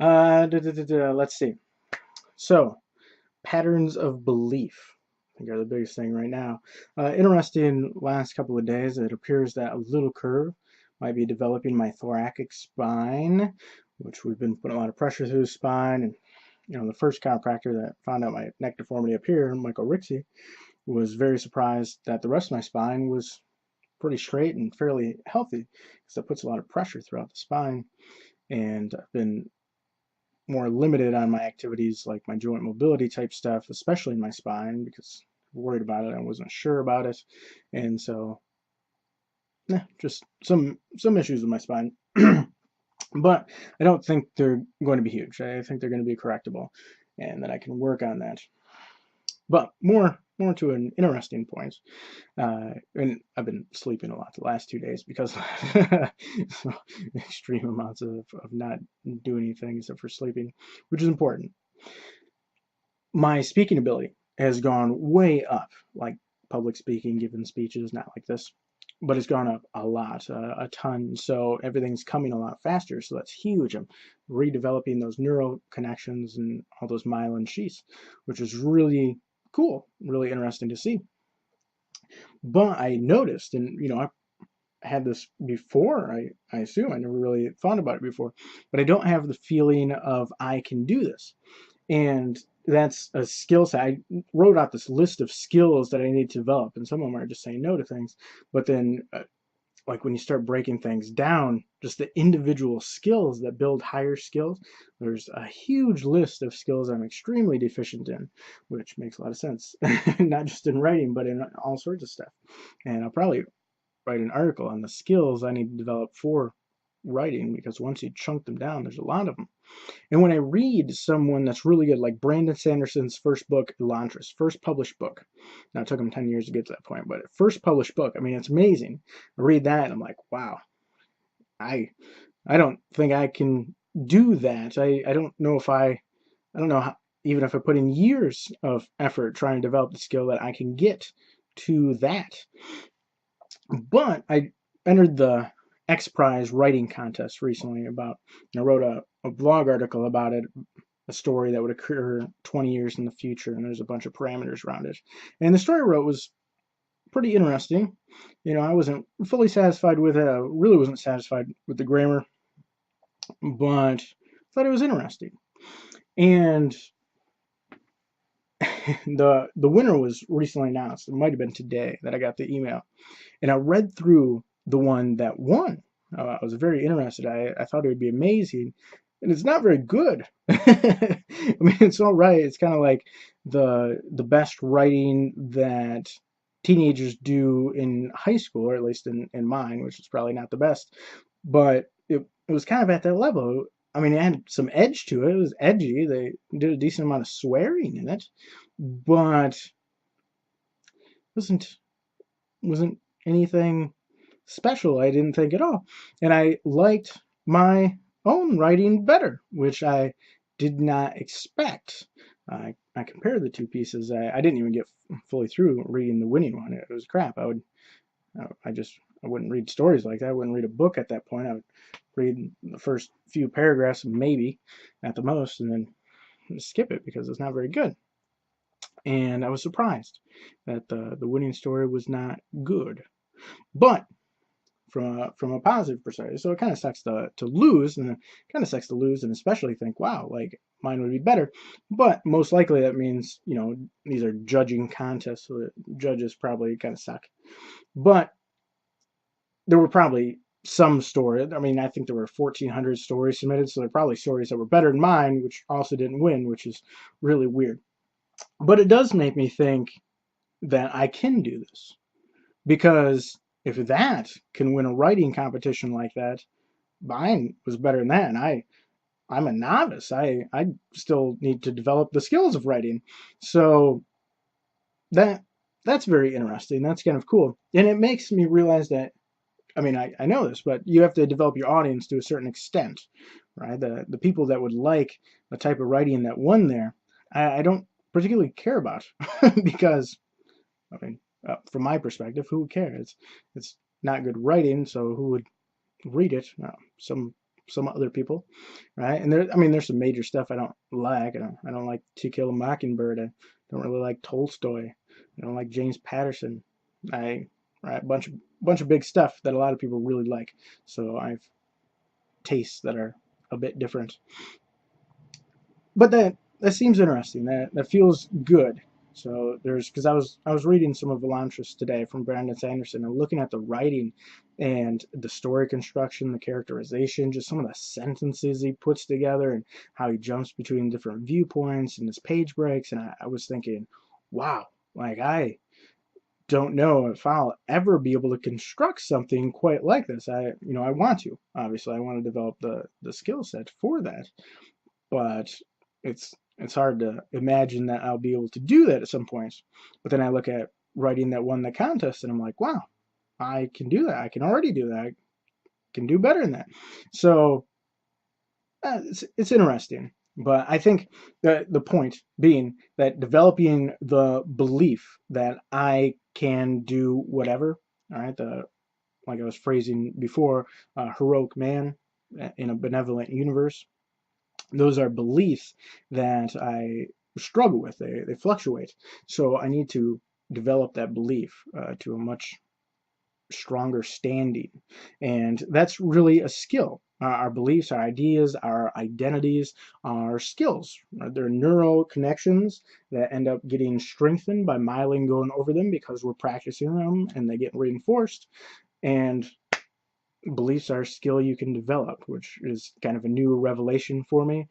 Let's see. So, patterns of belief, I think, are the biggest thing right now. Interesting, last couple of days, it appears that a little curve might be developing my thoracic spine, which we've been putting a lot of pressure through the spine. And, the first chiropractor that found out my neck deformity up here, Michael Rixey, was very surprised that the rest of my spine was pretty straight and fairly healthy because it puts a lot of pressure throughout the spine. And I've been more limited on my activities like my joint mobility type stuff, especially in my spine, because I was worried about it. I wasn't sure about it. And so, just some issues with my spine. But I don't think they're going to be huge. I think they're going to be correctable and that I can work on that. But more to an interesting point. And I've been sleeping a lot the last 2 days because so extreme amounts of not doing anything except for sleeping, which is important. My speaking ability has gone way up, like public speaking, giving speeches, not like this, but it's gone up a lot, a ton. So everything's coming a lot faster. So that's huge. I'm redeveloping those neural connections and all those myelin sheaths, which is really cool, really interesting to see. But I noticed, and I had this before, I assume I never really thought about it before, but I don't have the feeling of I can do this. And that's a skill set. I wrote out this list of skills that I need to develop, and some of them are just saying no to things. But then, like when you start breaking things down, just the individual skills that build higher skills, there's a huge list of skills I'm extremely deficient in, which makes a lot of sense. Not just in writing, but in all sorts of stuff. And I'll probably write an article on the skills I need to develop for writing, because once you chunk them down, there's a lot of them. And when I read someone that's really good, like Brandon Sanderson's first book, Elantris, first published book. Now, it took him 10 years to get to that point, but first published book, I mean, it's amazing. I read that and I'm like, wow, I don't think I can do that. I don't know if I don't know how, even if I put in years of effort trying to develop the skill, that I can get to that. But I entered the X Prize writing contest recently and I wrote a blog article about it, a story that would occur 20 years in the future, and there's a bunch of parameters around it. And the story I wrote was pretty interesting. I wasn't fully satisfied with it. I really wasn't satisfied with the grammar, but thought it was interesting. And the winner was recently announced. It might have been today that I got the email. And I read through the one that won. I was very interested. I thought it would be amazing. And it's not very good. I mean, it's all right. It's kind of like the best writing that teenagers do in high school, or at least in mine, which is probably not the best. But it was kind of at that level. I mean, it had some edge to it. It was edgy. They did a decent amount of swearing in it, but wasn't anything special, I didn't think at all. And I liked my own writing better, which I did not expect. I compared the two pieces. I didn't even get fully through reading the winning one. It was crap. I wouldn't read stories like that. I wouldn't read a book at that point. I would read the first few paragraphs, maybe at the most, and then skip it because it's not very good. And I was surprised that the winning story was not good. But from a positive perspective, so it kind of sucks to lose, and it kind of sucks to lose, and especially think, wow, like mine would be better. But most likely that means these are judging contests, so the judges probably kind of suck. But there were probably some stories. I mean, I think there were 1,400 stories submitted, so there are probably stories that were better than mine, which also didn't win, which is really weird. But it does make me think that I can do this, because if that can win a writing competition like that, mine was better than that, and I'm a novice. I still need to develop the skills of writing. So that's very interesting. That's kind of cool. And it makes me realize that, I mean, I know this, but you have to develop your audience to a certain extent, right? The people that would like the type of writing that won there, I don't particularly care about because, I mean, from my perspective, who would care? It's not good writing, so who would read it? Some some other people, right? And there, I mean, there's some major stuff I don't like. I don't like To Kill a Mockingbird. I don't really like Tolstoy. I don't like James Patterson. I right bunch of big stuff that a lot of people really like. So I've tastes that are a bit different. But that seems interesting. That feels good. So there's because I was reading some of Elantris today from Brandon Sanderson and looking at the writing and the story construction, the characterization, just some of the sentences he puts together and how he jumps between different viewpoints and his page breaks. And I was thinking, wow, like I don't know if I'll ever be able to construct something quite like this. I want to. Obviously, I want to develop the skill set for that, but it's hard to imagine that I'll be able to do that at some points. But then I look at writing that won the contest, and I'm like, wow, I can do that. I can already do that. I can do better than that. So it's interesting. But I think the point being that developing the belief that I can do whatever, all right, like I was phrasing before, heroic man in a benevolent universe, those are beliefs that I struggle with. They fluctuate. So I need to develop that belief to a much stronger standing. And that's really a skill. Our beliefs, our ideas, our identities, our skills. They're neural connections that end up getting strengthened by myelin going over them because we're practicing them and they get reinforced. And beliefs are a skill you can develop, which is kind of a new revelation for me,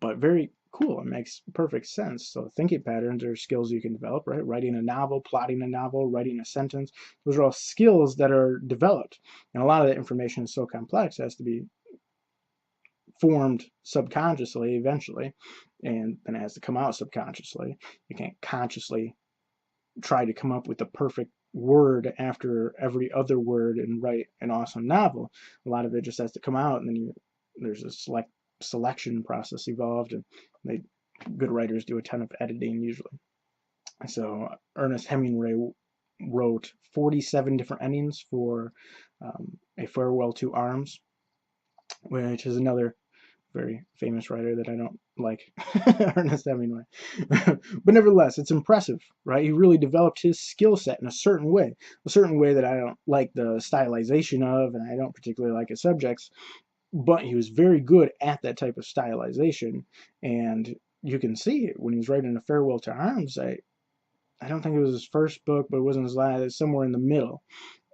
but very cool. It makes perfect sense. So thinking patterns are skills you can develop, right? Writing a novel, plotting a novel, writing a sentence. Those are all skills that are developed. And a lot of that information is so complex, it has to be formed subconsciously eventually, and then it has to come out subconsciously. You can't consciously try to come up with the perfect word after every other word and write an awesome novel. A lot of it just has to come out, and then there's a selection process involved, and good writers do a ton of editing usually. So Ernest Hemingway wrote 47 different endings for A Farewell to Arms, which is another very famous writer that I don't like, Ernest Hemingway. But nevertheless, it's impressive, right? He really developed his skill set in a certain way that I don't like the stylization of, and I don't particularly like his subjects, but he was very good at that type of stylization. And you can see it when he was writing A Farewell to Arms. I don't think it was his first book, but it wasn't his last. It's somewhere in the middle.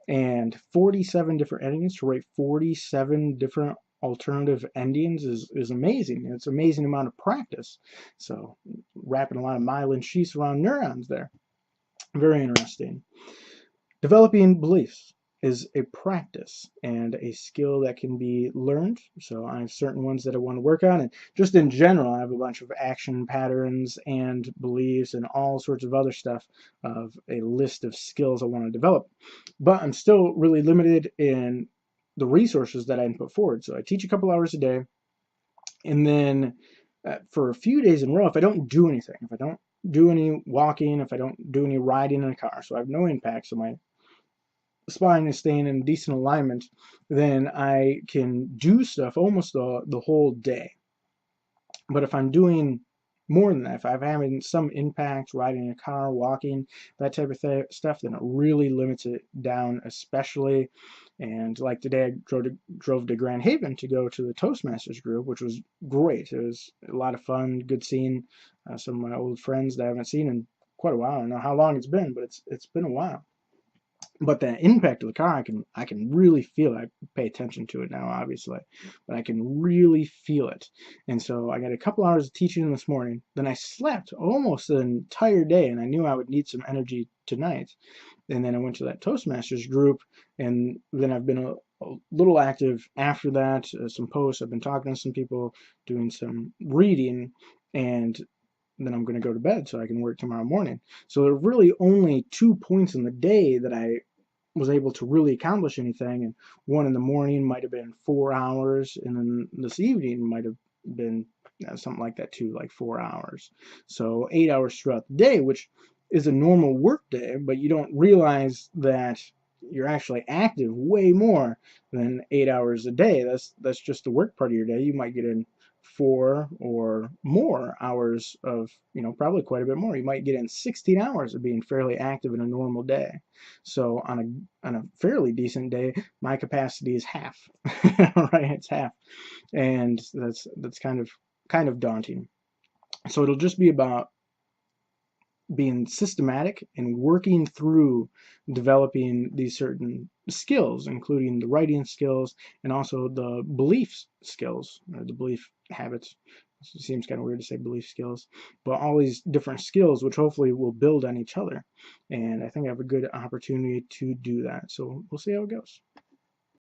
And 47 different endings, to write 47 different alternative endings is amazing. It's an amazing amount of practice. So wrapping a lot of myelin sheaths around neurons there. Very interesting. Developing beliefs is a practice and a skill that can be learned. So I have certain ones that I want to work on, and just in general I have a bunch of action patterns and beliefs and all sorts of other stuff of a list of skills I want to develop. But I'm still really limited in the resources that I can put forward. So I teach a couple hours a day, and then for a few days in a row, if I don't do anything, if I don't do any walking, if I don't do any riding in a car, so I have no impact, so my spine is staying in decent alignment, then I can do stuff almost the whole day. But if I'm doing more than that, if I'm having some impact, riding a car, walking, that type of stuff, then it really limits it down, especially. And like today, I drove to Grand Haven to go to the Toastmasters group, which was great. It was a lot of fun, good seeing some of my old friends that I haven't seen in quite a while. I don't know how long it's been, but it's been a while. But the impact of the car, I can really feel it. I pay attention to it now, obviously, but I can really feel it. And so I got a couple hours of teaching this morning. Then I slept almost the entire day, and I knew I would need some energy tonight. And then I went to that Toastmasters group, and then I've been a little active after that. Some posts. I've been talking to some people, doing some reading, and then I'm going to go to bed so I can work tomorrow morning. So there are really only 2 points in the day that I was able to really accomplish anything, and one in the morning might have been 4 hours, and then this evening might have been something like that too, like 4 hours. So 8 hours throughout the day, which is a normal work day, but you don't realize that you're actually active way more than 8 hours a day. That's just the work part of your day. You might get in 4 or more hours of, probably quite a bit more. You might get in 16 hours of being fairly active in a normal day. So on a fairly decent day, my capacity is half. Right? It's half. And that's kind of daunting. So it'll just be about being systematic and working through developing these certain skills, including the writing skills and also the belief skills, or the belief habits. It seems kind of weird to say belief skills, but all these different skills, which hopefully will build on each other. And I think I have a good opportunity to do that. So we'll see how it goes.